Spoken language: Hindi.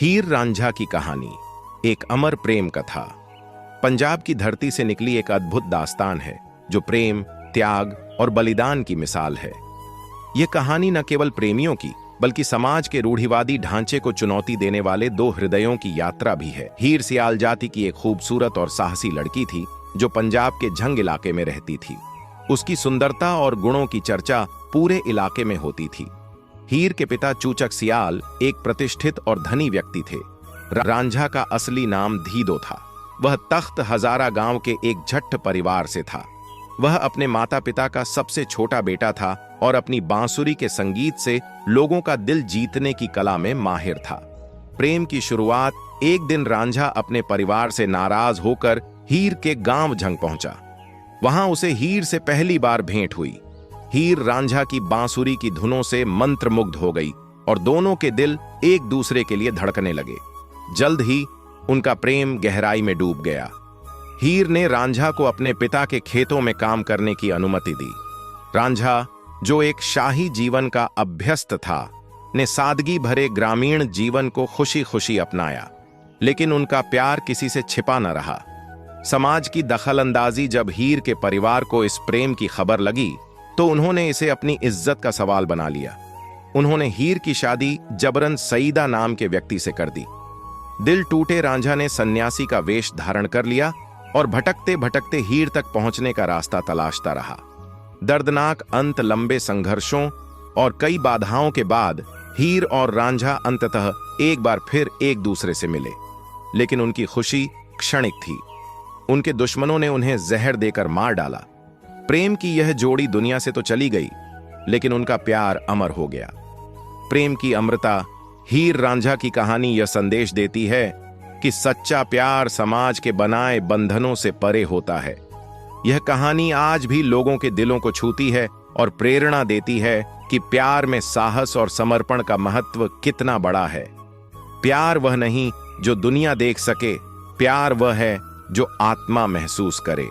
हीर रांझा की कहानी एक अमर प्रेम कथा। पंजाब की धरती से निकली एक अद्भुत दास्तान है जो प्रेम, त्याग और बलिदान की मिसाल है। यह कहानी न केवल प्रेमियों की बल्कि समाज के रूढ़िवादी ढांचे को चुनौती देने वाले दो हृदयों की यात्रा भी है। हीर सियाल जाति की एक खूबसूरत और साहसी लड़की थी जो पंजाब के झंग इलाके में रहती थी। उसकी सुंदरता और गुणों की चर्चा पूरे इलाके में होती थी। हीर के पिता चूचक सियाल एक प्रतिष्ठित और धनी व्यक्ति थे। रांझा का असली नाम धीदो था। वह तख्त हजारा गांव के एक जट्ट परिवार से था। वह अपने माता पिता का सबसे छोटा बेटा था और अपनी बांसुरी के संगीत से लोगों का दिल जीतने की कला में माहिर था। प्रेम की शुरुआत एक दिन रांझा अपने परिवार से नाराज होकर हीर के गांव झंग पहुंचा। वहां उसे हीर से पहली बार भेंट हुई। हीर रांझा की बांसुरी की धुनों से मंत्रमुग्ध हो गई और दोनों के दिल एक दूसरे के लिए धड़कने लगे। जल्द ही उनका प्रेम गहराई में डूब गया। हीर ने रांझा को अपने पिता के खेतों में काम करने की अनुमति दी। रांझा, जो एक शाही जीवन का अभ्यस्त था, ने सादगी भरे ग्रामीण जीवन को खुशी खुशी अपनाया। लेकिन उनका प्यार किसी से छिपा न रहा। समाज की दखलंदाजी जब हीर के परिवार को इस प्रेम की खबर लगी तो उन्होंने इसे अपनी इज्जत का सवाल बना लिया। उन्होंने हीर की शादी जबरन सईदा नाम के व्यक्ति से कर दी। दिल टूटे रांझा ने सन्यासी का वेश धारण कर लिया और भटकते भटकते हीर तक पहुंचने का रास्ता तलाशता रहा। दर्दनाक अंत, लंबे संघर्षों और कई बाधाओं के बाद हीर और रांझा अंततः एक बार फिर एक दूसरे से मिले। लेकिन उनकी खुशी क्षणिक थी। उनके दुश्मनों ने उन्हें जहर देकर मार डाला। प्रेम की यह जोड़ी दुनिया से तो चली गई, लेकिन उनका प्यार अमर हो गया। प्रेम की अमरता हीर रांझा की कहानी यह संदेश देती है कि सच्चा प्यार समाज के बनाए बंधनों से परे होता है। यह कहानी आज भी लोगों के दिलों को छूती है और प्रेरणा देती है कि प्यार में साहस और समर्पण का महत्व कितना बड़ा है। प्यार वह नहीं जो दुनिया देख सके, प्यार वह है जो आत्मा महसूस करे।